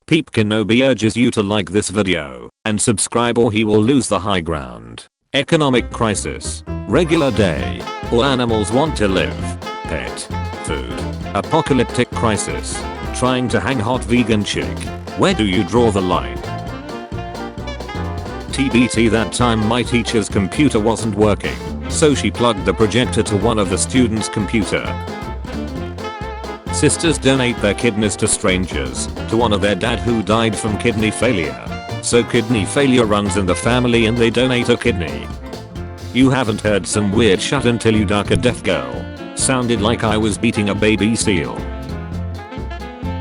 Peep Kenobi urges you to like this video and subscribe or he will lose the high ground. Economic crisis. Regular day. All animals want to live. Pet. Food. Apocalyptic crisis. Trying to hang hot vegan chick. Where do you draw the line? TBT, that time my teacher's computer wasn't working, so she plugged the projector to one of the students' computer. Sisters donate their kidneys to strangers to honor their dad who died from kidney failure. So kidney failure runs in the family and they donate a kidney. You haven't heard some weird shut until you duck a deaf girl. Sounded like I was beating a baby seal.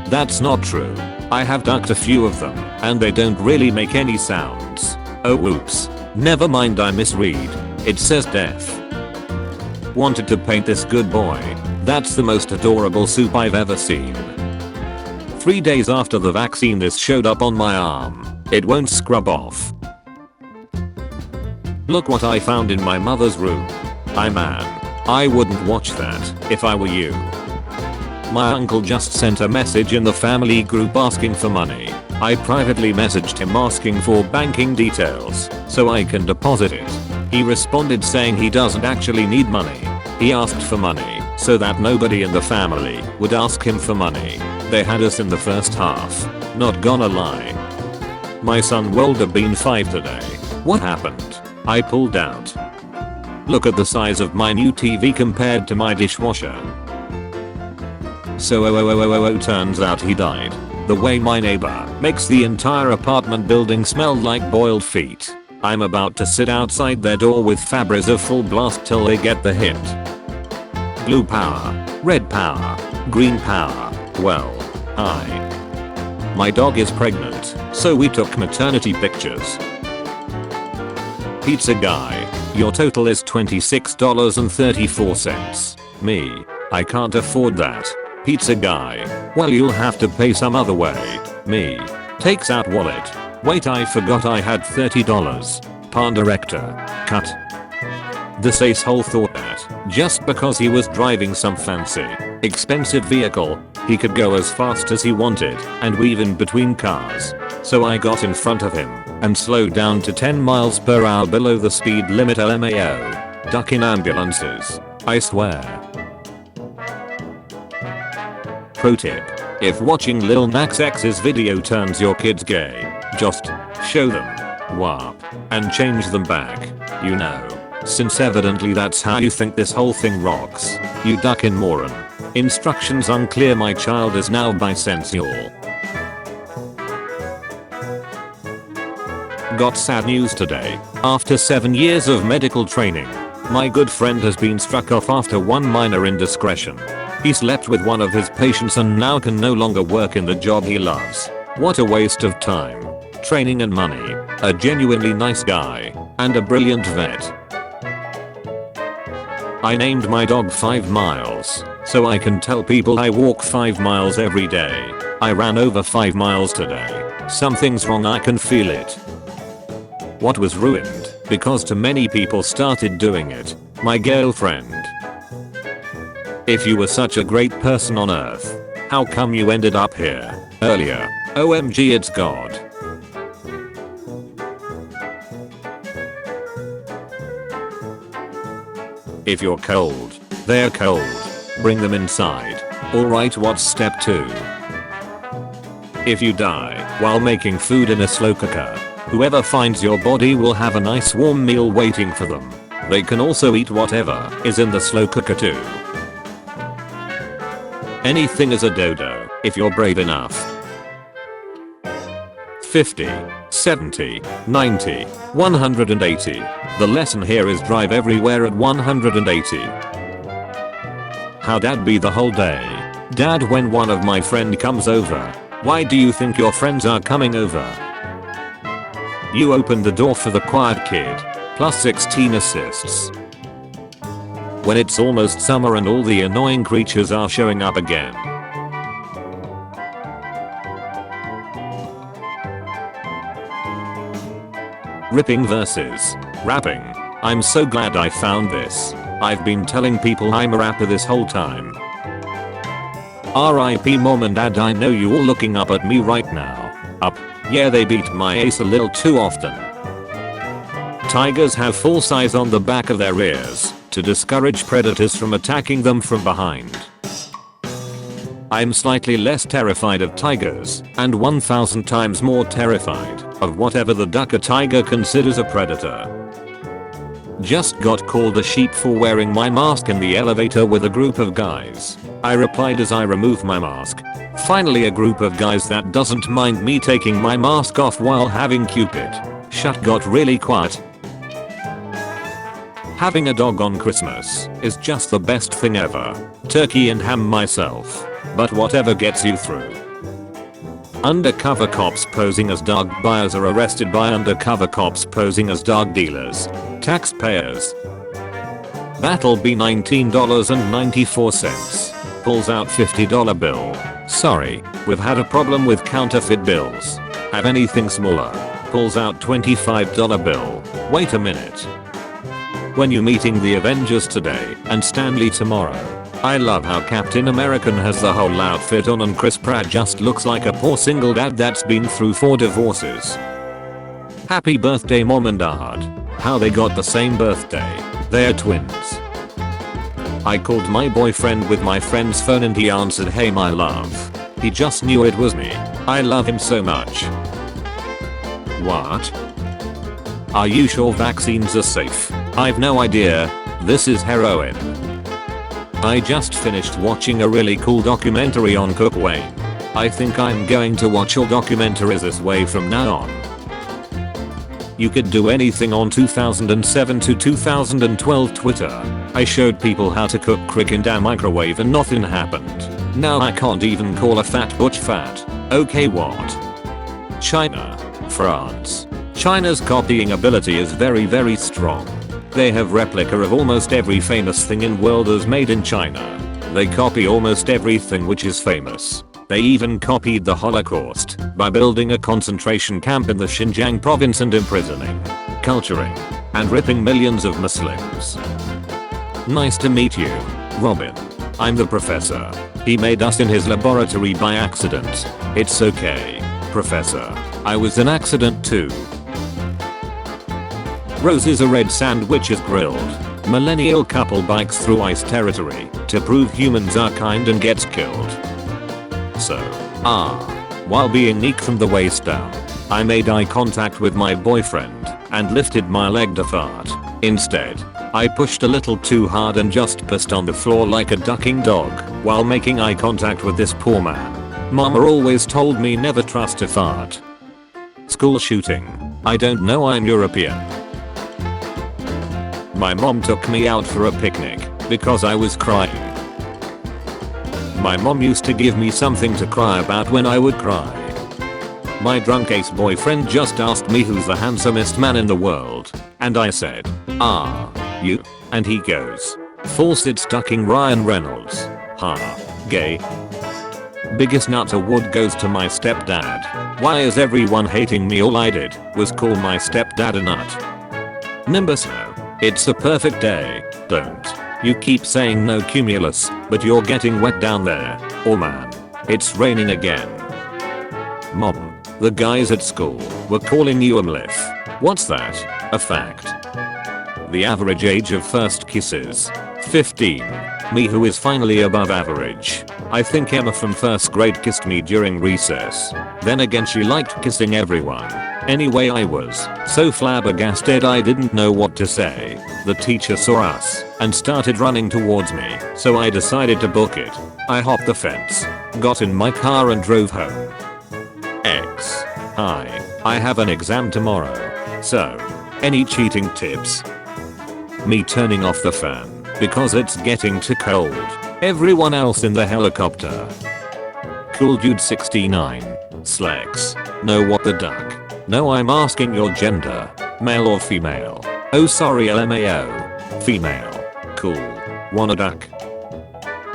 That's not true. I have ducked a few of them and they don't really make any sounds. Oh whoops. Never mind, I misread. It says deaf. Wanted to paint this good boy. That's the most adorable soup I've ever seen. 3 days after the vaccine this showed up on my arm. It won't scrub off. Look what I found in my mother's room. Man, I wouldn't watch that if I were you. My uncle just sent a message in the family group asking for money. I privately messaged him asking for banking details so I can deposit it. He responded saying he doesn't actually need money. He asked for money so that nobody in the family would ask him for money. They had us in the first half. Not gonna lie. My son would have been 5 today. What happened? I pulled out. Look at the size of my new TV compared to my dishwasher. So turns out he died. The way my neighbor makes the entire apartment building smell like boiled feet. I'm about to sit outside their door with Febreze full blast till they get the hint. Blue power, red power, green power. Well, hi. My dog is pregnant, so we took maternity pictures. Pizza guy, your total is $26.34. Me, I can't afford that. Pizza guy, well you'll have to pay some other way. Me, takes out wallet. Wait, I forgot I had $30. Pan director, cut. This asshole thought that just because he was driving some fancy, expensive vehicle, he could go as fast as he wanted and weave in between cars. So I got in front of him and slowed down to 10 miles per hour below the speed limit LMAO. Ducking ambulances, I swear. Pro tip. If watching Lil Nas X's video turns your kids gay, just show them WAP and change them back. You know. Since evidently that's how you think this whole thing rocks. You duckin' moron. Instructions unclear, my child is now bisexual. Got sad news today. After 7 years of medical training, my good friend has been struck off after one minor indiscretion. He slept with one of his patients and now can no longer work in the job he loves. What a waste of time, training and money. A genuinely nice guy and a brilliant vet. I named my dog 5 miles so I can tell people I walk 5 miles every day. I ran over 5 miles today. Something's wrong, I can feel it. What was ruined because too many people started doing it? My girlfriend. If you were such a great person on earth, how come you ended up here earlier? OMG, it's God. If you're cold, they're cold. Bring them inside. Alright, what's step 2? If you die while making food in a slow cooker, whoever finds your body will have a nice warm meal waiting for them. They can also eat whatever is in the slow cooker too. Anything is a dodo if you're brave enough. 50, 70, 90, 180. The lesson here is drive everywhere at 180. How'd dad be the whole day? Dad, when one of my friend comes over. Why do you think your friends are coming over? You opened the door for the quiet kid. Plus 16 assists. When it's almost summer and all the annoying creatures are showing up again. Ripping versus rapping. I'm so glad I found this. I've been telling people I'm a rapper this whole time. RIP mom and dad, I know you all looking up at me right now. Up. Yeah, they beat my ace a little too often. Tigers have full size on the back of their ears to discourage predators from attacking them from behind. I'm slightly less terrified of tigers and 1000 times more terrified of whatever the duck a tiger considers a predator. Just got called a sheep for wearing my mask in the elevator with a group of guys. I replied as I remove my mask. Finally, a group of guys that doesn't mind me taking my mask off while having Cupid. Shut got really quiet. Having a dog on Christmas is just the best thing ever. Turkey and ham myself. But whatever gets you through. Undercover cops posing as dog buyers are arrested by undercover cops posing as dog dealers. Taxpayers. That'll be $19.94. Pulls out $50 bill. Sorry, we've had a problem with counterfeit bills. Have anything smaller? Pulls out $25 bill. Wait a minute. When you meeting the Avengers today and Stanley tomorrow? I love how Captain America has the whole outfit on and Chris Pratt just looks like a poor single dad that's been through 4 divorces. Happy birthday mom and dad. How they got the same birthday. They're twins. I called my boyfriend with my friend's phone and he answered, "Hey my love." He just knew it was me. I love him so much. What? Are you sure vaccines are safe? I've no idea. This is heroin. I just finished watching a really cool documentary on Cook Wayne. I think I'm going to watch all documentaries this way from now on. You could do anything on 2007 to 2012 Twitter. I showed people how to cook crick in a microwave and nothing happened. Now I can't even call a fat butch fat. Okay, what? China. France. China's copying ability is very strong. They have replica of almost every famous thing in world is made in China. They copy almost everything which is famous. They even copied the Holocaust by building a concentration camp in the Xinjiang province and imprisoning, culturing, and ripping millions of Muslims. Nice to meet you, Robin. I'm the professor. He made us in his laboratory by accident. It's okay, Professor. I was an accident too. Roses are red, sandwiches grilled. Millennial couple bikes through ice territory to prove humans are kind and gets killed. So, while being neat from the waist down, I made eye contact with my boyfriend and lifted my leg to fart. Instead, I pushed a little too hard and just pissed on the floor like a ducking dog while making eye contact with this poor man. Mama always told me never trust a fart. School shooting. I don't know, I'm European. My mom took me out for a picnic because I was crying. My mom used to give me something to cry about when I would cry. My drunk ace boyfriend just asked me who's the handsomest man in the world, and I said, you. And he goes, "Faucet stucking Ryan Reynolds. Ha. Gay." Biggest nut award goes to my stepdad. Why is everyone hating me? All I did was call my stepdad a nut. Nimbus no. It's a perfect day. Don't. You keep saying no cumulus, but you're getting wet down there. Oh man. It's raining again. Mom. The guys at school were calling you a MILF. What's that? A fact. The average age of first kisses. 15. Me, who is finally above average. I think Emma from first grade kissed me during recess. Then again she liked kissing everyone. Anyway, I was so flabbergasted I didn't know what to say. The teacher saw us and started running towards me, so I decided to book it. I hopped the fence, got in my car and drove home. X. Hi. I have an exam tomorrow. So, any cheating tips? Me turning off the fan because it's getting too cold. Everyone else in the helicopter. Cool dude 69. Slacks. No, what the duck? No, I'm asking your gender. Male or female? Oh sorry, LMAO. Female. Cool. Wanna duck?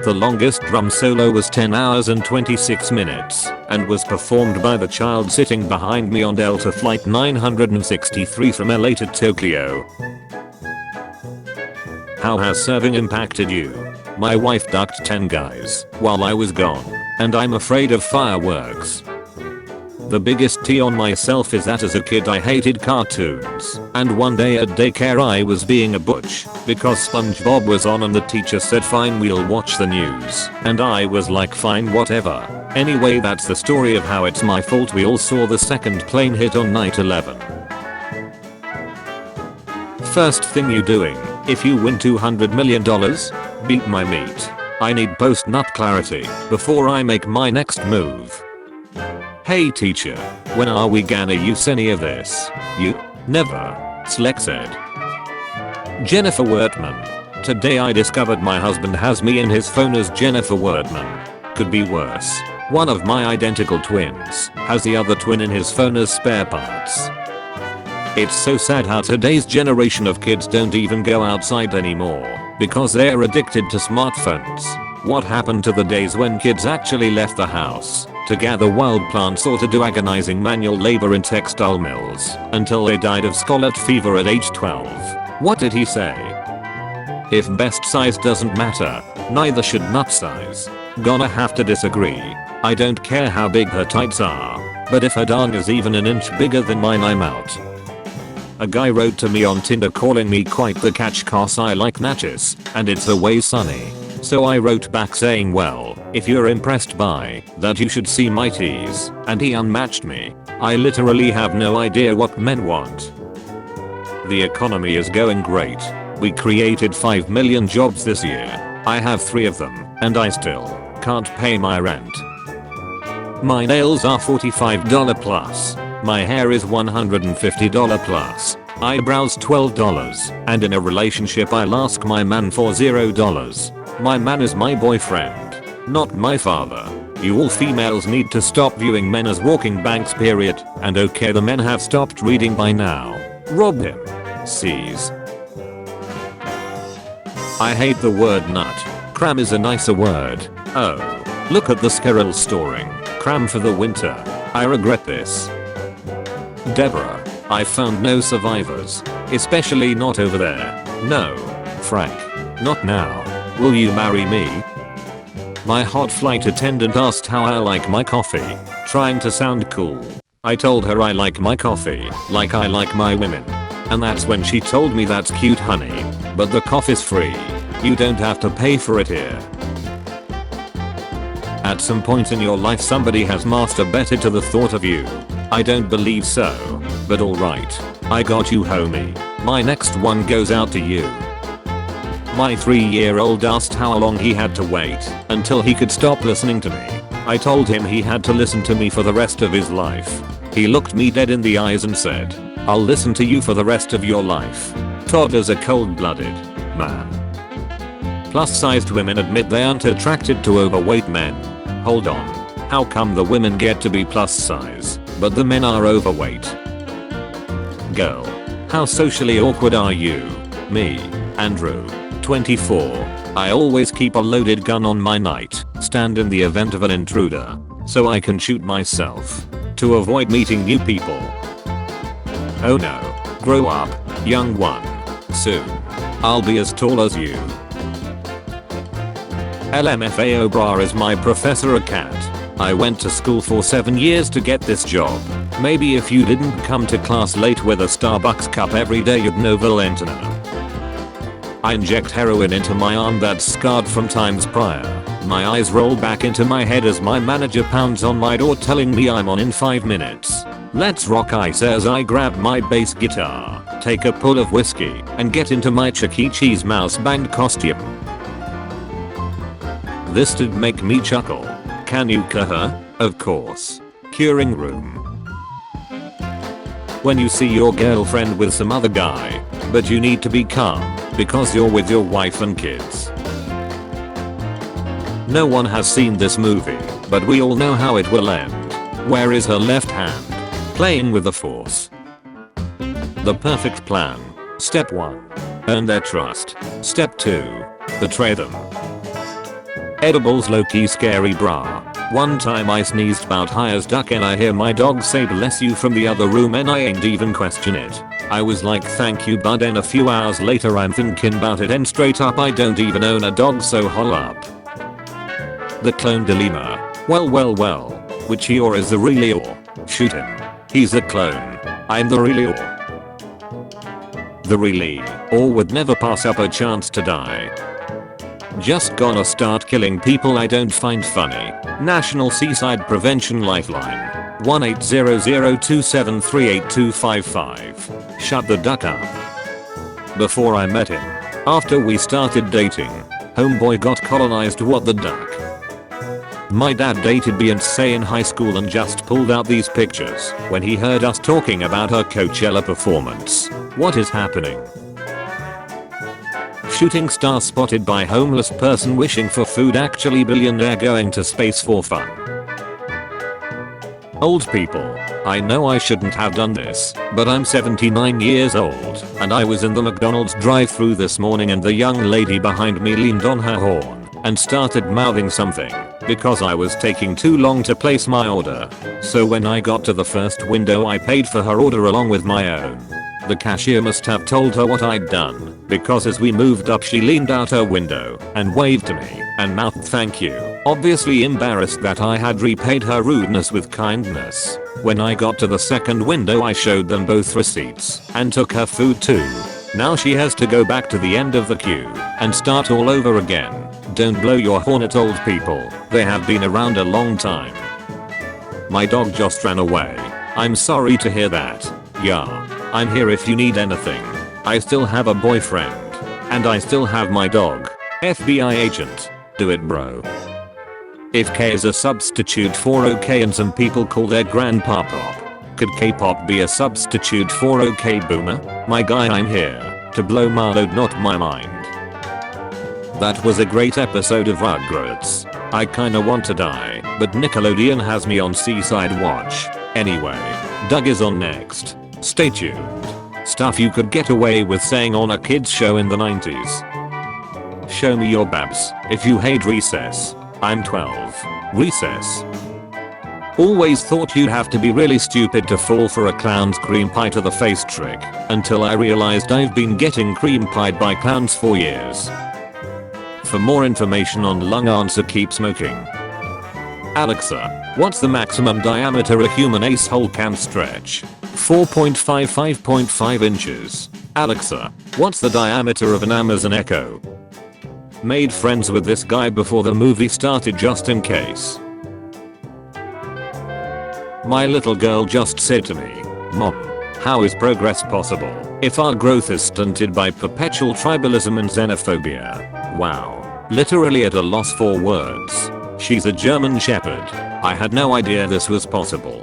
The longest drum solo was 10 hours and 26 minutes and was performed by the child sitting behind me on Delta Flight 963 from LA to Tokyo. How has serving impacted you? My wife ducked 10 guys while I was gone, and I'm afraid of fireworks. The biggest tea on myself is that as a kid I hated cartoons, and one day at daycare I was being a butch because SpongeBob was on and the teacher said fine, we'll watch the news, and I was like fine, whatever. Anyway, that's the story of how it's my fault we all saw the second plane hit on night 11. First thing you doing if you win $200 million? Beat my meat. I need post-nut clarity before I make my next move. Hey teacher, when are we gonna use any of this? You? Never. Sleck said. Jennifer Wortman. Today I discovered my husband has me in his phone as Jennifer Wortman. Could be worse. One of my identical twins has the other twin in his phone as spare parts. It's so sad how today's generation of kids don't even go outside anymore because they're addicted to smartphones. What happened to the days when kids actually left the house to gather wild plants or to do agonizing manual labor in textile mills until they died of scarlet fever at age 12? What did he say? If best size doesn't matter, neither should nut size. Gonna have to disagree. I don't care how big her tights are, but if her dong is even an inch bigger than mine, I'm out. A guy wrote to me on Tinder calling me quite the catch cause I like natchez and it's away sunny. So I wrote back saying, well, if you're impressed by that you should see my tees, and he unmatched me. I literally have no idea what men want. The economy is going great. We created 5 million jobs this year. I have 3 of them, and I still can't pay my rent. My nails are $45 plus. My hair is $150 plus. Eyebrows $12, and in a relationship I'll ask my man for $0. My man is my boyfriend, not my father. You all females need to stop viewing men as walking banks, period. And okay, the men have stopped reading by now. Rob him. Seize. I hate the word nut. Cram is a nicer word. Oh, look at the squirrel storing cram for the winter. I regret this. Deborah, I found no survivors, especially not over there. No, Frank, not now. Will you marry me? My hot flight attendant asked how I like my coffee, trying to sound cool. I told her I like my coffee like I like my women. And that's when she told me that's cute honey, but the coffee's free. You don't have to pay for it here. At some point in your life somebody has masturbated to the thought of you. I don't believe so, but alright. I got you, homie. My next one goes out to you. My 3-year-old asked how long he had to wait until he could stop listening to me. I told him he had to listen to me for the rest of his life. He looked me dead in the eyes and said, I'll listen to you for the rest of your life. Toddlers are cold-blooded, man. Plus-sized women admit they aren't attracted to overweight men. Hold on. How come the women get to be plus size, but the men are overweight? Girl. How socially awkward are you? Me, Andrew, 24. I always keep a loaded gun on my nightstand in the event of an intruder, so I can shoot myself to avoid meeting new people. Oh no. Grow up, young one. Soon. I'll be as tall as you. LMFAO bra is my professor a cat. I went to school for 7 years to get this job. Maybe if you didn't come to class late with a Starbucks cup every day you'd know Valentina. I inject heroin into my arm that's scarred from times prior. My eyes roll back into my head as my manager pounds on my door telling me I'm on in 5 minutes. Let's rock, I say as I grab my bass guitar, take a pull of whiskey, and get into my Chuck E. Cheese mouse band costume. This did make me chuckle. Can you cure her? Of course. Curing room. When you see your girlfriend with some other guy, but you need to be calm because you're with your wife and kids. No one has seen this movie, but we all know how it will end. Where is her left hand? Playing with the force. The perfect plan. Step 1. Earn their trust. Step 2. Betray them. Edibles low-key scary brah. One time I sneezed about high as duck and I hear my dog say bless you from the other room and I ain't even question it. I was like thank you bud, and a few hours later I'm thinking about it and straight up I don't even own a dog, so hol up. The clone dilemma. Well. Which ear is the real ear? Shoot him. He's a clone. I'm the really The really or would never pass up a chance to die. Just gonna start killing people I don't find funny. National Seaside Prevention Lifeline. 1-800-273-8255. Shut the duck up. Before I met him. After we started dating. Homeboy got colonized. What the duck? My dad dated Beyonce in high school and just pulled out these pictures when he heard us talking about her Coachella performance. What is happening? Shooting star spotted by homeless person wishing for food. Actually billionaire going to space for fun. Old people. I know I shouldn't have done this, but I'm 79 years old and I was in the McDonald's drive-thru this morning and the young lady behind me leaned on her horn and started mouthing something because I was taking too long to place my order. So when I got to the first window I paid for her order along with my own. The cashier must have told her what I'd done because as we moved up she leaned out her window and waved to me and mouthed thank you, obviously embarrassed that I had repaid her rudeness with kindness. When I got to the second window I showed them both receipts and took her food too. Now she has to go back to the end of the queue and start all over again. Don't blow your horn at old people, they have been around a long time. My dog just ran away. I'm sorry to hear that. Yeah, I'm here if you need anything. I still have a boyfriend. And I still have my dog. FBI agent. Do it bro. If K is a substitute for OK and some people call their grandpa pop, could K-pop be a substitute for OK boomer? My guy, I'm here to blow my load, not my mind. That was a great episode of Rugrats. I kinda want to die, but Nickelodeon has me on Seaside Watch. Anyway, Doug is on next. Stay tuned. Stuff you could get away with saying on a kids show in the 90s. Show me your babs if you hate recess. I'm 12. Recess. Always thought you'd have to be really stupid to fall for a clown's cream pie to the face trick, until I realized I've been getting cream pied by clowns for years. For more information on lung, answer keep smoking. Alexa, what's the maximum diameter a human asshole can stretch? 4.55.5 inches. Alexa, what's the diameter of an Amazon Echo? Made friends with this guy before the movie started just in case. My little girl just said to me, Mom, how is progress possible if our growth is stunted by perpetual tribalism and xenophobia? Wow. Literally at a loss for words. She's a German Shepherd. I had no idea this was possible.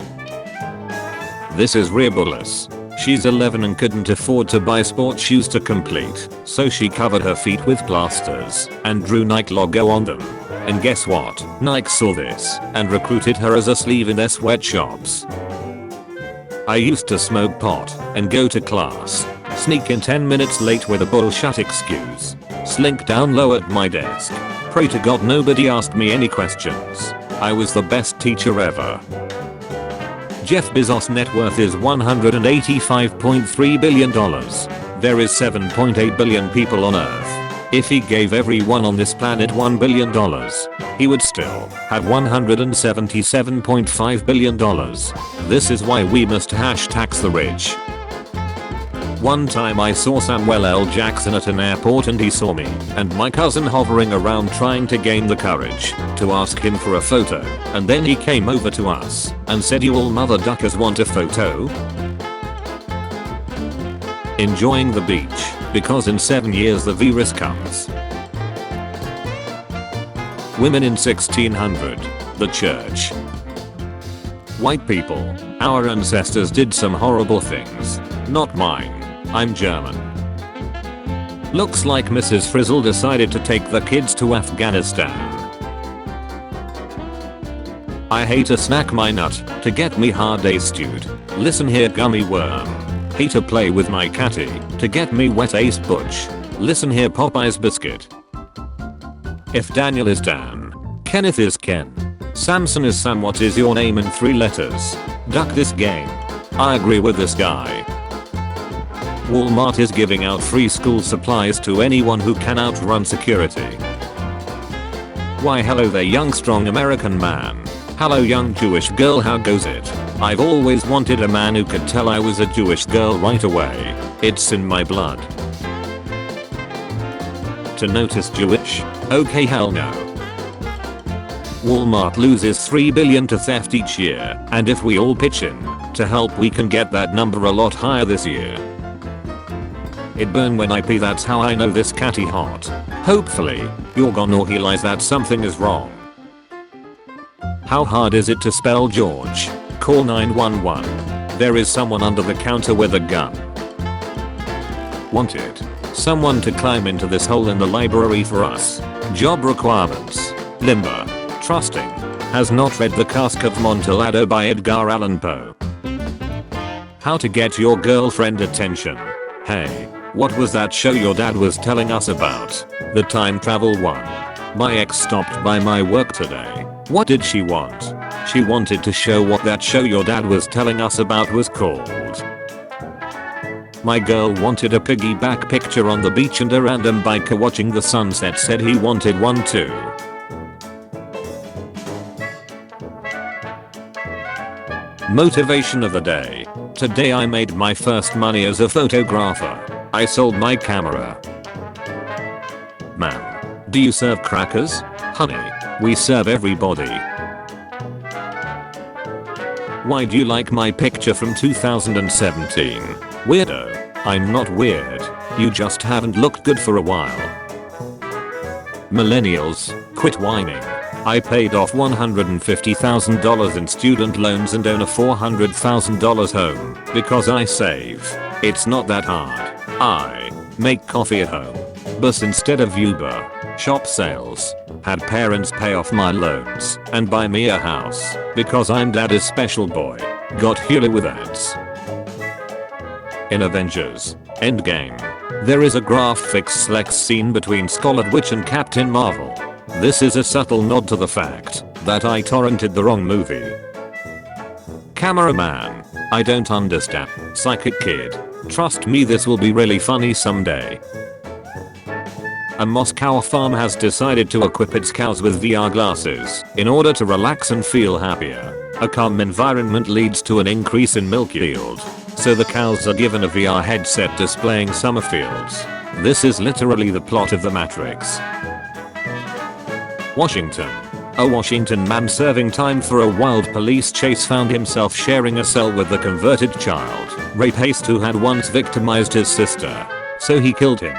This is ridiculous. She's 11 and couldn't afford to buy sports shoes to complete, so she covered her feet with plasters and drew Nike logo on them. And guess what? Nike saw this and recruited her as a sleeve in their sweatshops. I used to smoke pot and go to class, sneak in 10 minutes late with a bullshit excuse, slink down low at my desk, pray to God nobody asked me any questions. I was the best teacher ever. Jeff Bezos' net worth is $185.3 billion. There is 7.8 billion people on Earth. If he gave everyone on this planet $1 billion, he would still have $177.5 billion. This is why we must tax the rich. One time I saw Samuel L. Jackson at an airport and he saw me and my cousin hovering around trying to gain the courage to ask him for a photo, and then he came over to us and said, "You all mother duckers want a photo?" Enjoying the beach, because in 7 years the virus comes. Women in 1600, the church. White people, our ancestors did some horrible things. Not mine. I'm German. Looks like Mrs. Frizzle decided to take the kids to Afghanistan. I hate to snack my nut to get me hard day stewed. Listen here gummy worm. Hate to play with my catty to get me wet ace butch. Listen here Popeye's biscuit. If Daniel is Dan, Kenneth is Ken, Samson is Sam, what is your name in 3 letters? Duck this game. I agree with this guy. Walmart is giving out free school supplies to anyone who can outrun security. Why hello there young strong American man. Hello young Jewish girl, how goes it? I've always wanted a man who could tell I was a Jewish girl right away. It's in my blood. To notice Jewish? Okay, hell no. Walmart loses $3 billion to theft each year, and if we all pitch in to help, we can get that number a lot higher this year. It burn when I pee, that's how I know this catty hot. Hopefully, you're gonna realize that something is wrong. How hard is it to spell George? Call 911. There is someone under the counter with a gun. Wanted. Someone to climb into this hole in the library for us. Job requirements. Limber. Trusting. Has not read The Cask of Amontillado by Edgar Allan Poe. How to get your girlfriend attention. Hey, what was that show your dad was telling us about? The time travel one. My ex stopped by my work today. What did she want? She wanted to show what that show your dad was telling us about was called. My girl wanted a piggyback picture on the beach, and a random biker watching the sunset said he wanted one too. Motivation of the day. Today I made my first money as a photographer. I sold my camera. Man, do you serve crackers? Honey, we serve everybody. Why do you like my picture from 2017? Weirdo. I'm not weird. You just haven't looked good for a while. Millennials, quit whining. I paid off $150,000 in student loans and own a $400,000 home because I save. It's not that hard. I make coffee at home. Bus instead of Uber. Shop sales. Had parents pay off my loans and buy me a house because I'm daddy's special boy. Got Hula with ads. In Avengers Endgame, there is a graphics scene between Scarlet Witch and Captain Marvel. This is a subtle nod to the fact that I torrented the wrong movie. Cameraman. I don't understand. Psychic kid. Trust me, this will be really funny someday. A Moscow farm has decided to equip its cows with VR glasses in order to relax and feel happier. A calm environment leads to an increase in milk yield, so the cows are given a VR headset displaying summer fields. This is literally the plot of The Matrix. Washington. A Washington man serving time for a wild police chase found himself sharing a cell with the converted child rapist who had once victimized his sister, so he killed him.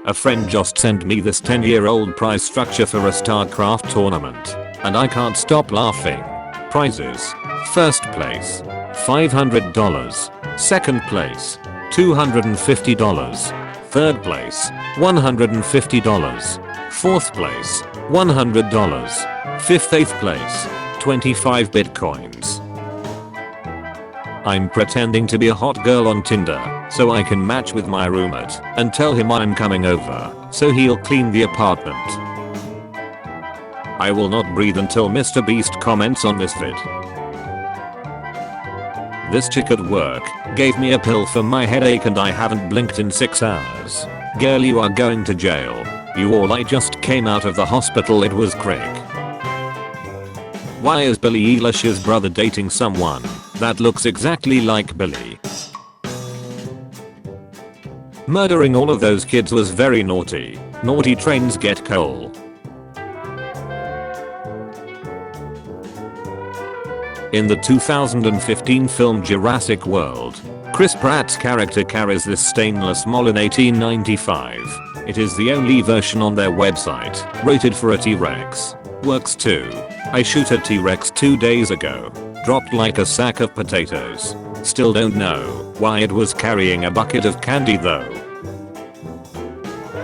A friend just sent me this 10-year-old prize structure for a StarCraft tournament, and I can't stop laughing. Prizes. First place, $500. Second place, $250. Third place, $150. Fourth place, $100. Fifth, eighth place, 25 bitcoins. I'm pretending to be a hot girl on Tinder so I can match with my roommate and tell him I'm coming over so he'll clean the apartment. I will not breathe until Mr. Beast comments on this vid. This chick at work gave me a pill for my headache and I haven't blinked in 6 hours. Girl, you are going to jail. You all, I just came out of the hospital, it was Craig. Why is Billie Eilish's brother dating someone that looks exactly like Billie? Murdering all of those kids was very naughty. Naughty trains get coal. In the 2015 film Jurassic World, Chris Pratt's character carries this stainless mole in 1895. It is the only version on their website rated for a T-Rex. Works too. I shoot a T-Rex 2 days ago. Dropped like a sack of potatoes. Still don't know why it was carrying a bucket of candy though.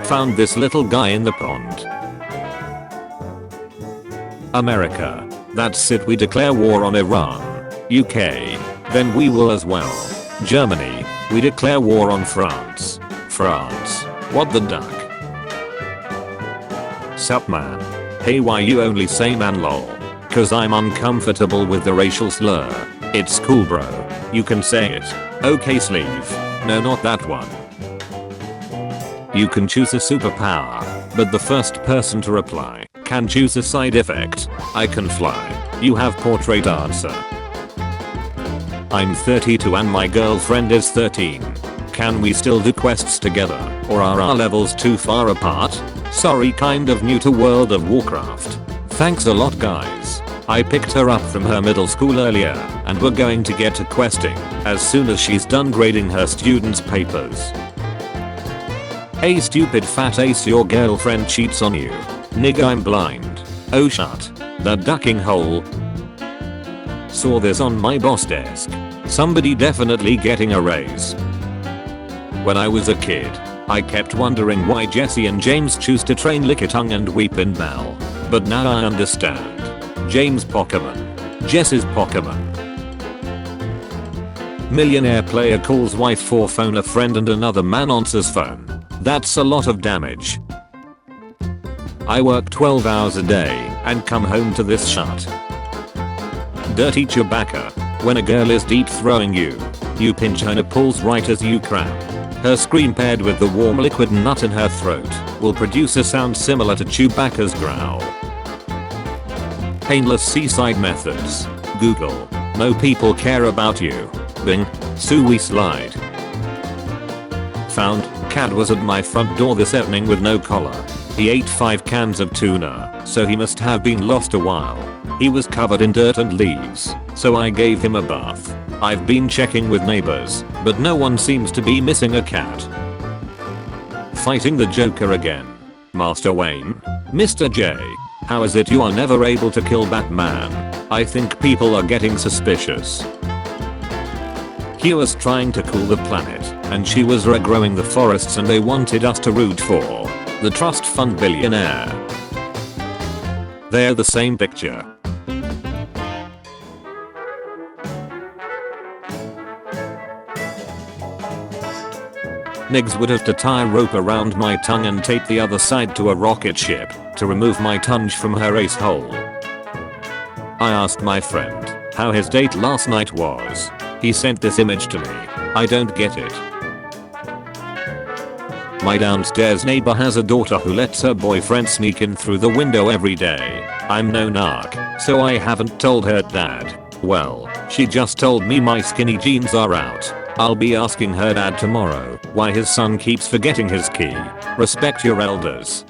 Found this little guy in the pond. America. That's it, we declare war on Iran. UK. Then we will as well. Germany. We declare war on France. France. What the duck? Sup man. Hey, why you only say man lol? Cause I'm uncomfortable with the racial slur. It's cool bro. You can say it. Okay sleeve. No, not that one. You can choose a superpower, but the first person to reply can choose a side effect. I can fly. You have portrait answer. I'm 32 and my girlfriend is 13. Can we still do quests together, or are our levels too far apart? Sorry, kind of new to World of Warcraft. Thanks a lot guys. I picked her up from her middle school earlier, and we're going to get to questing as soon as she's done grading her students' papers. Hey stupid fat ace, your girlfriend cheats on you. Nigga, I'm blind. Oh shut. The ducking hole. Saw this on my boss desk. Somebody definitely getting a raise. When I was a kid, I kept wondering why Jesse and James choose to train Lickitung and Weepin' Bell. But now I understand. James Pokemon. Jess's Pokemon. Millionaire player calls wife for phone a friend and another man answers phone. That's a lot of damage. I work 12 hours a day and come home to this shut. Dirty Chewbacca. When a girl is deep throwing you, you pinch her nipples right as you cram. Her scream paired with the warm liquid nut in her throat will produce a sound similar to Chewbacca's growl. Painless seaside methods. Google. No people care about you. Bing. Suey slide. Found. Cat was at my front door this evening with no collar. He ate 5 cans of tuna, so he must have been lost a while. He was covered in dirt and leaves, so I gave him a bath. I've been checking with neighbors, but no one seems to be missing a cat. Fighting the Joker again. Master Wayne. Mr. J. How is it you are never able to kill Batman? I think people are getting suspicious. He was trying to cool the planet, and she was regrowing the forests and they wanted us to root for the trust fund billionaire. They're the same picture. Niggs would have to tie a rope around my tongue and tape the other side to a rocket ship to remove my tongue from her ace hole. I asked my friend how his date last night was. He sent this image to me. I don't get it. My downstairs neighbor has a daughter who lets her boyfriend sneak in through the window every day. I'm no narc, so I haven't told her dad. Well, she just told me my skinny jeans are out. I'll be asking her dad tomorrow why his son keeps forgetting his key. Respect your elders.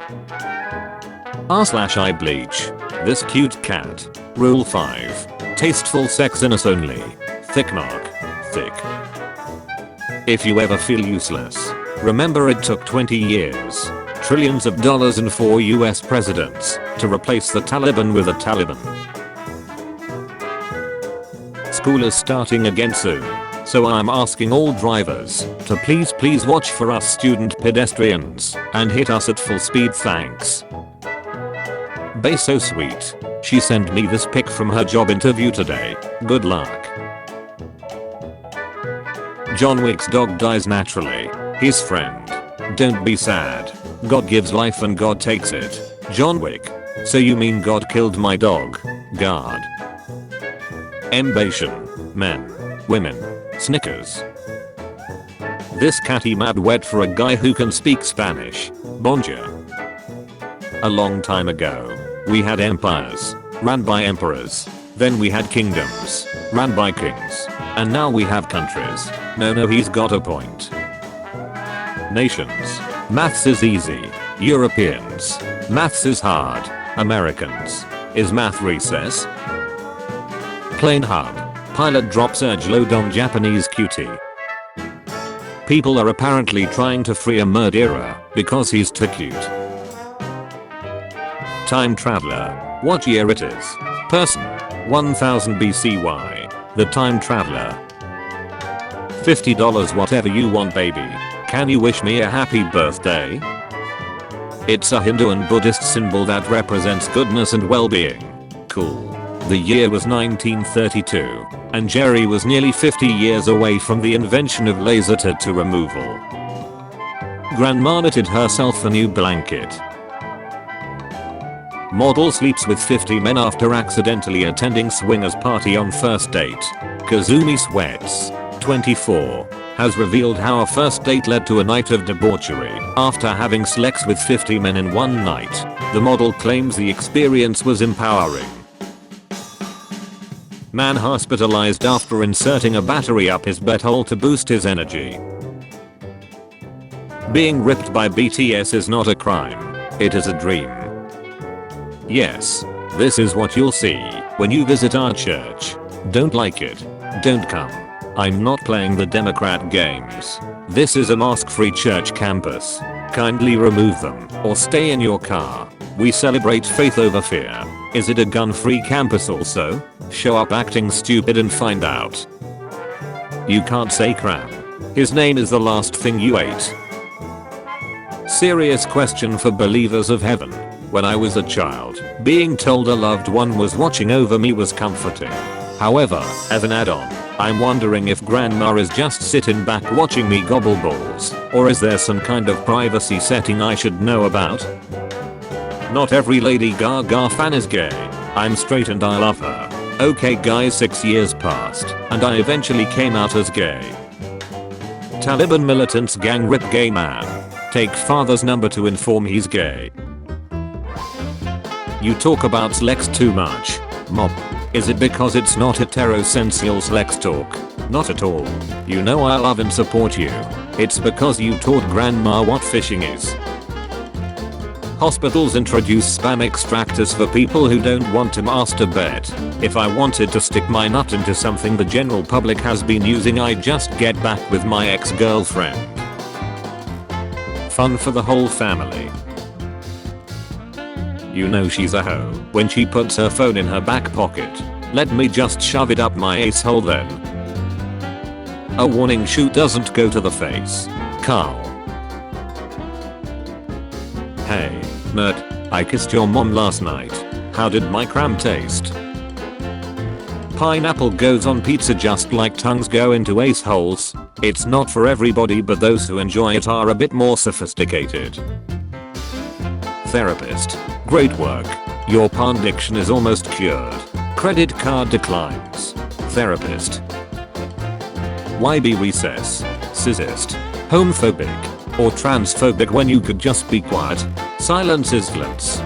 r/I bleach. This cute cat. Rule 5. Tasteful sexiness only. Thick knock. Thick. If you ever feel useless, remember it took 20 years, trillions of dollars and 4 US presidents to replace the Taliban with a Taliban. School is starting again soon, so I'm asking all drivers to please watch for us student pedestrians and hit us at full speed, thanks. Bae so sweet. She sent me this pic from her job interview today. Good luck. John Wick's dog dies naturally. His friend. Don't be sad. God gives life and God takes it. John Wick. So you mean God killed my dog? God. Embation. Men. Women. Snickers. This catty mad wet for a guy who can speak Spanish. Bonjour. A long time ago, we had empires, ran by emperors. Then we had kingdoms, ran by kings. And now we have countries. No, he's got a point. Nations. Maths is easy. Europeans. Maths is hard. Americans. Is math recess? Plane hub. Pilot drops surge load on Japanese cutie. People are apparently trying to free a murderer because he's too cute. Time traveler. What year it is? Person. 1000 BCY. The time traveler. $50 whatever you want, baby. Can you wish me a happy birthday? It's a Hindu and Buddhist symbol that represents goodness and well-being. Cool. The year was 1932, and Jerry was nearly 50 years away from the invention of laser tattoo removal. Grandma knitted herself a new blanket. Model sleeps with 50 men after accidentally attending swingers party on first date. Kazumi Sweats, 24, has revealed how a first date led to a night of debauchery. After having sex with 50 men in one night, the model claims the experience was empowering. Man hospitalized after inserting a battery up his butthole to boost his energy. Being ripped by BTS is not a crime. It is a dream. Yes. This is what you'll see when you visit our church. Don't like it? Don't come. I'm not playing the Democrat games. This is a mask-free church campus. Kindly remove them or stay in your car. We celebrate faith over fear. Is it a gun-free campus also? Show up acting stupid and find out. You can't say crap. His name is the last thing you ate. Serious question for believers of heaven. When I was a child, being told a loved one was watching over me was comforting. However, as an add-on, I'm wondering if grandma is just sitting back watching me gobble balls, or is there some kind of privacy setting I should know about? Not every Lady Gaga fan is gay. I'm straight and I love her. Okay guys, 6 years passed, and I eventually came out as gay. Taliban militants gang rip gay man. Take father's number to inform he's gay. You talk about Lex too much. Mop. Is it because it's not heterosensual Lex talk? Not at all. You know I love and support you. It's because you taught grandma what fishing is. Hospitals introduce spam extractors for people who don't want to masturbate. If I wanted to stick my nut into something the general public has been using, I'd just get back with my ex-girlfriend. Fun for the whole family. You know she's a hoe when she puts her phone in her back pocket. Let me just shove it up my ace hole then. A warning shoot doesn't go to the face. Carl. Hey, Mert, I kissed your mom last night. How did my cram taste? Pineapple goes on pizza just like tongues go into ace holes. It's not for everybody, but those who enjoy it are a bit more sophisticated. Therapist. Great work. Your porn addiction is almost cured. Credit card declines. Therapist. Why be recess? Sissist. Homophobic. Or transphobic when you could just be quiet? Silence is glitz.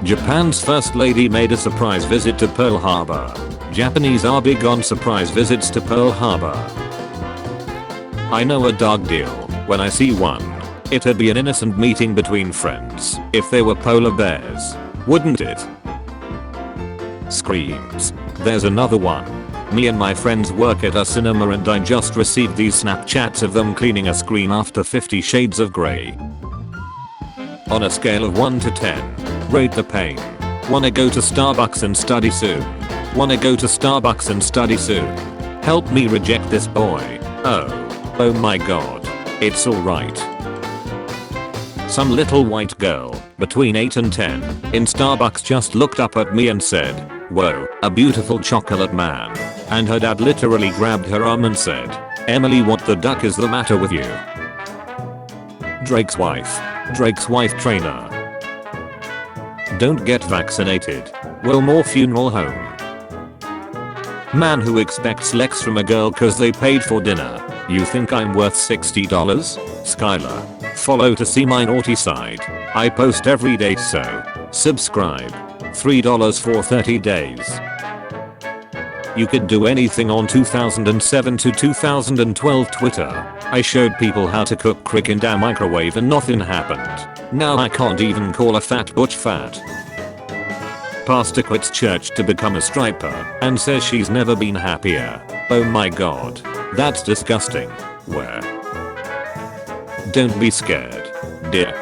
Japan's first lady made a surprise visit to Pearl Harbor. Japanese are big on surprise visits to Pearl Harbor. I know a dog deal when I see one. It'd be an innocent meeting between friends if they were polar bears, wouldn't it? Screams. There's another one. Me and my friends work at a cinema and I just received these Snapchats of them cleaning a screen after 50 Shades of Grey. On a scale of 1 to 10, rate the pain. Wanna go to Starbucks and study soon? Wanna go to Starbucks and study soon? Help me reject this boy. Oh my god. It's alright. Some little white girl, between 8 and 10, in Starbucks just looked up at me and said, "Whoa, a beautiful chocolate man." And her dad literally grabbed her arm and said, "Emily, what the duck is the matter with you?" Drake's wife trainer. Don't get vaccinated. Wilmore Funeral Home. Man who expects Lex from a girl cause they paid for dinner. You think I'm worth $60? Skylar. Follow to see my naughty side. I post every day, so subscribe. $3 for 30 days. You could do anything on 2007 to 2012 Twitter. I showed people how to cook crick in a microwave and nothing happened. Now I can't even call a fat butch fat. Pastor quits church to become a stripper and says she's never been happier. Oh my god. That's disgusting. Where? Don't be scared, dear.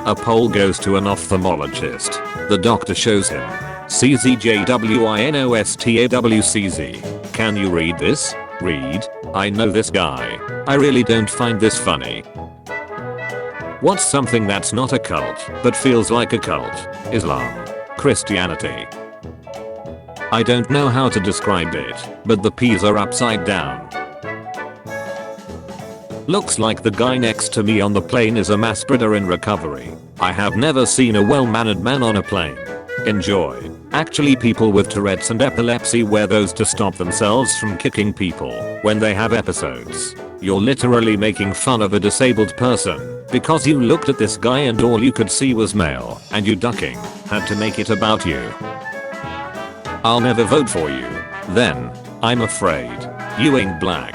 A Pole goes to an ophthalmologist. The doctor shows him CZJWINOSTAWCZ. Can you read this? Read. I know this guy. I really don't find this funny. What's something that's not a cult but feels like a cult? Islam. Christianity. I don't know how to describe it, but the P's are upside down. Looks like the guy next to me on the plane is a mass spreader in recovery. I have never seen a well-mannered man on a plane. Enjoy. Actually, people with Tourette's and epilepsy wear those to stop themselves from kicking people when they have episodes. You're literally making fun of a disabled person because you looked at this guy and all you could see was male and you ducking had to make it about you. I'll never vote for you. Then, I'm afraid. You ain't black.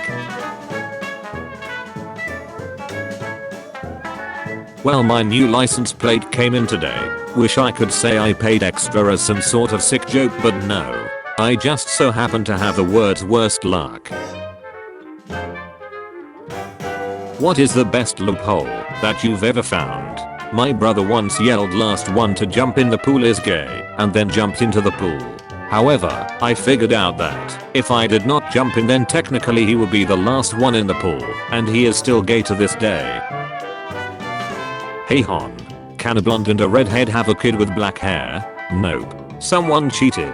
Well, my new license plate came in today. Wish I could say I paid extra as some sort of sick joke, but no. I just so happen to have the world's worst luck. What is the best loophole that you've ever found? My brother once yelled last one to jump in the pool is gay, and then jumped into the pool. However, I figured out that if I did not jump in, then technically he would be the last one in the pool, and he is still gay to this day. Hey hon, can a blonde and a redhead have a kid with black hair? Nope. Someone cheated.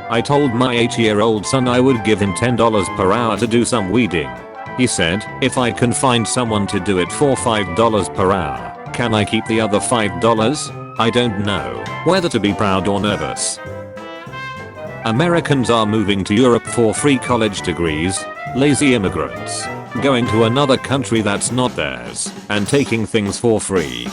I told my 8-year-old son I would give him $10 per hour to do some weeding. He said, if I can find someone to do it for $5 per hour, can I keep the other $5? I don't know whether to be proud or nervous. Americans are moving to Europe for free college degrees, lazy immigrants, going to another country that's not theirs, and taking things for free.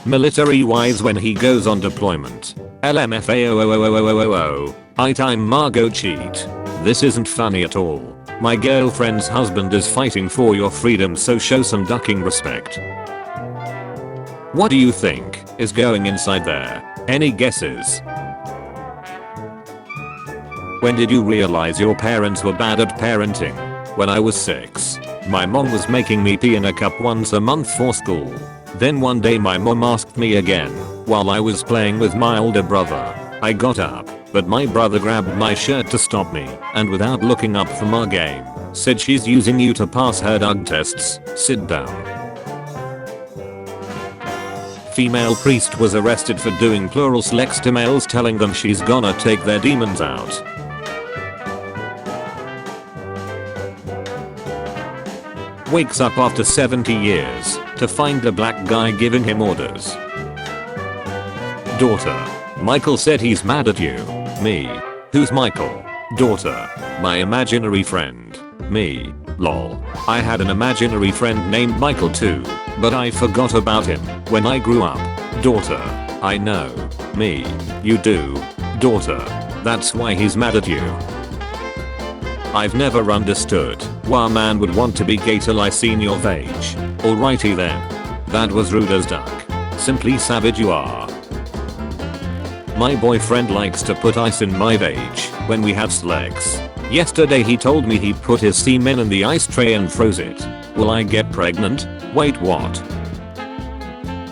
Military wives when he goes on deployment. LMFAO. I time Margot cheat. This isn't funny at all. My girlfriend's husband is fighting for your freedom, so show some ducking respect. What do you think is going inside there? Any guesses? When did you realize your parents were bad at parenting? When I was 6. My mom was making me pee in a cup once a month for school. Then one day my mom asked me again, while I was playing with my older brother. I got up, but my brother grabbed my shirt to stop me, and without looking up from our game, said she's using you to pass her drug tests, sit down. Female priest was arrested for doing plural sex to males, telling them she's gonna take their demons out. Wakes up after 70 years to find a black guy giving him orders. Daughter. Michael said he's mad at you. Me. Who's Michael? Daughter. My imaginary friend. Me. Lol. I had an imaginary friend named Michael too, but I forgot about him when I grew up. Daughter. I know. Me. You do. Daughter. That's why he's mad at you. I've never understood why a man would want to be gay till I seen your vag. Alrighty then. That was rude as duck. Simply savage you are. My boyfriend likes to put ice in my vag when we have sex. Yesterday he told me he put his semen in the ice tray and froze it. Will I get pregnant? Wait, what?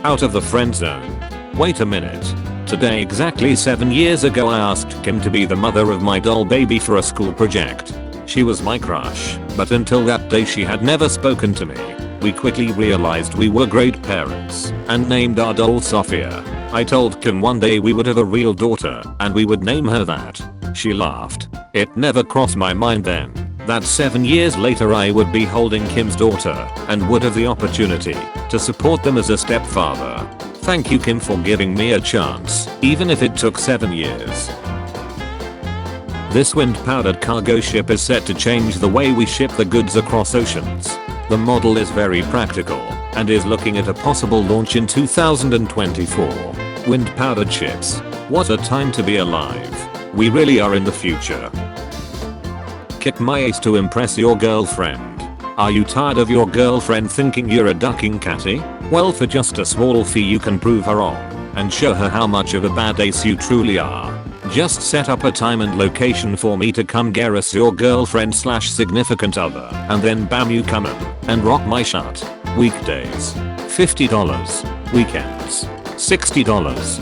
Out of the friend zone. Wait a minute. Today exactly 7 years ago I asked Kim to be the mother of my doll baby for a school project. She was my crush, but until that day she had never spoken to me. We quickly realized we were great parents and named our doll Sophia. I told Kim one day we would have a real daughter and we would name her that. She laughed. It never crossed my mind then that 7 years later I would be holding Kim's daughter and would have the opportunity to support them as a stepfather. Thank you, Kim, for giving me a chance, even if it took 7 years. This wind-powered cargo ship is set to change the way we ship the goods across oceans. The model is very practical and is looking at a possible launch in 2024. Wind-powered ships. What a time to be alive. We really are in the future. Kick my ass to impress your girlfriend. Are you tired of your girlfriend thinking you're a ducking catty? Well, for just a small fee you can prove her wrong and show her how much of a bad ace you truly are. Just set up a time and location for me to come garrus your girlfriend / significant other, and then bam, you come in and rock my shut. Weekdays $50, weekends $60.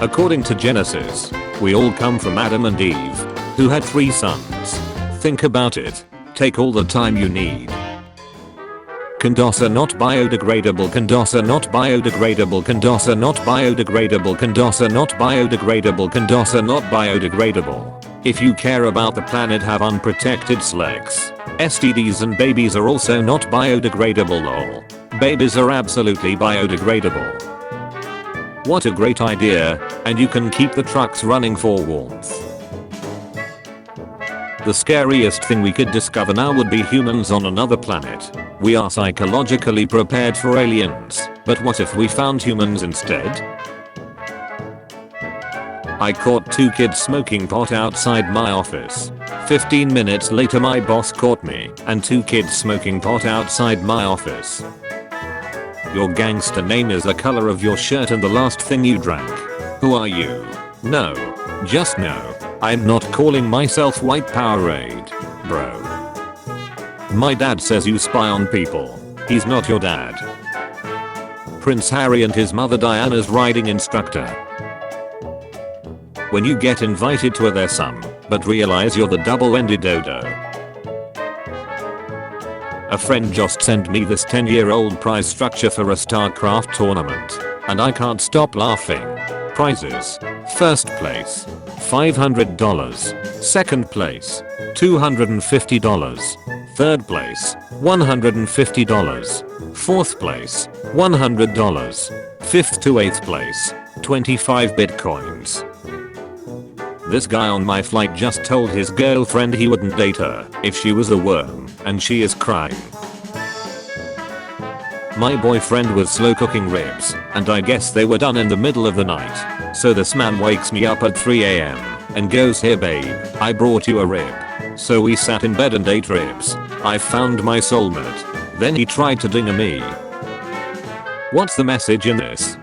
According to Genesis, we all come from Adam and Eve, who had 3 sons. Think about it. Take all the time you need. Condosa not biodegradable, Condosa not biodegradable, Condosa not biodegradable, Condosa not biodegradable, Condosa not biodegradable. If you care about the planet, have unprotected sex. STDs and babies are also not biodegradable, lol. Babies are absolutely biodegradable. What a great idea, and you can keep the trucks running for warmth. The scariest thing we could discover now would be humans on another planet. We are psychologically prepared for aliens, but what if we found humans instead? I caught 2 kids smoking pot outside my office. 15 minutes later my boss caught me and 2 kids smoking pot outside my office. Your gangster name is the color of your shirt and the last thing you drank. Who are you? No. Just no. I'm not calling myself White Powerade, bro. My dad says you spy on people. He's not your dad. Prince Harry and his mother Diana's riding instructor. When you get invited to their some, but realize you're the double-ended dodo. A friend just sent me this 10-year-old prize structure for a StarCraft tournament, and I can't stop laughing. Prizes: first place, $500, second place, $250, third place, $150, fourth place, $100, fifth to 8th place, 25 bitcoins. This guy on my flight just told his girlfriend he wouldn't date her if she was a worm, and she is crying. My boyfriend was slow cooking ribs, and I guess they were done in the middle of the night. So this man wakes me up at 3 AM and goes, "Here babe, I brought you a rib." So we sat in bed and ate ribs. I found my soulmate. Then he tried to ding me. What's the message in this?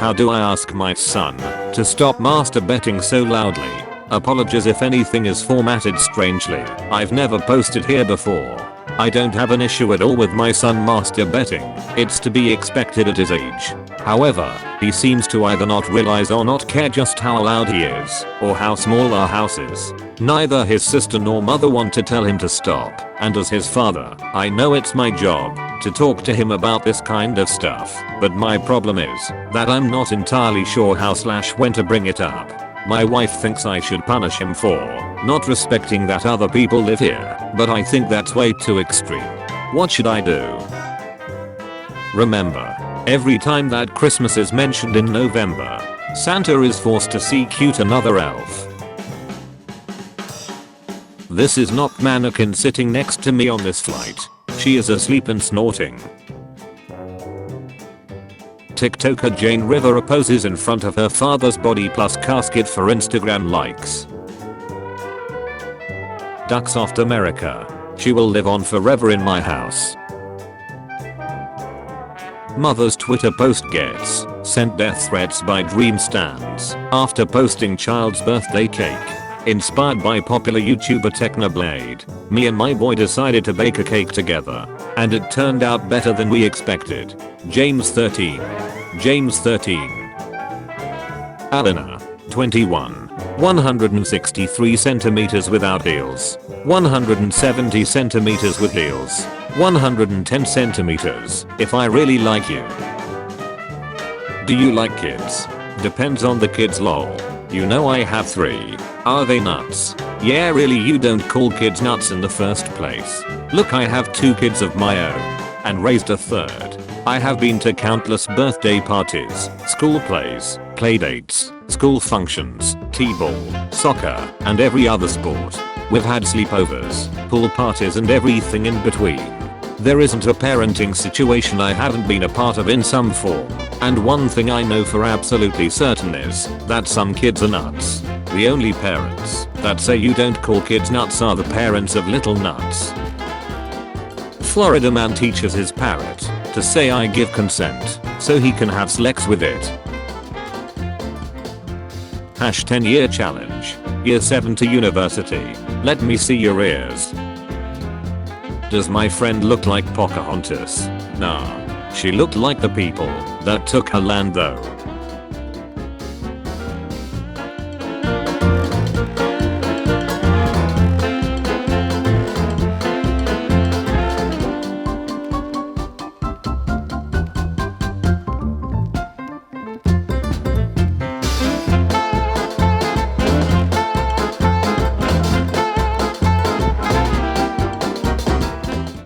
How do I ask my son to stop masturbating so loudly? Apologies if anything is formatted strangely. I've never posted here before. I don't have an issue at all with my son masturbating. It's to be expected at his age. However, he seems to either not realize or not care just how loud he is, or how small our house is. Neither his sister nor mother want to tell him to stop, and as his father, I know it's my job to talk to him about this kind of stuff, but my problem is that I'm not entirely sure how/when to bring it up. My wife thinks I should punish him for not respecting that other people live here, but I think that's way too extreme. What should I do? Remember, every time that Christmas is mentioned in November, Santa is forced to seek another elf. This is not mannequin sitting next to me on this flight. She is asleep and snorting. TikToker Jane Rivera poses in front of her father's body plus casket for Instagram likes. Ducks off America. She will live on forever in my house. Mother's Twitter post gets sent death threats by Dream Stands after posting child's birthday cake. Inspired by popular YouTuber Technoblade, me and my boy decided to bake a cake together, and it turned out better than we expected. James 13. James 13. Alina, 21. 163 centimeters without heels. 170 centimeters with heels. 110 centimeters if I really like you. Do you like kids? Depends on the kids lol. You know I have 3. Are they nuts? Yeah really, you don't call kids nuts in the first place. Look, I have 2 kids of my own and raised a 3rd. I have been to countless birthday parties, school plays, playdates, school functions, t-ball, soccer, and every other sport. We've had sleepovers, pool parties and everything in between. There isn't a parenting situation I haven't been a part of in some form, and one thing I know for absolutely certain is that some kids are nuts. The only parents that say you don't call kids nuts are the parents of little nuts. Florida man teaches his parrot to say I give consent so he can have sex with it. Hash 10-year challenge. Year 7 to university. Let me see your ears. Does my friend look like Pocahontas? Nah. She looked like the people that took her land though.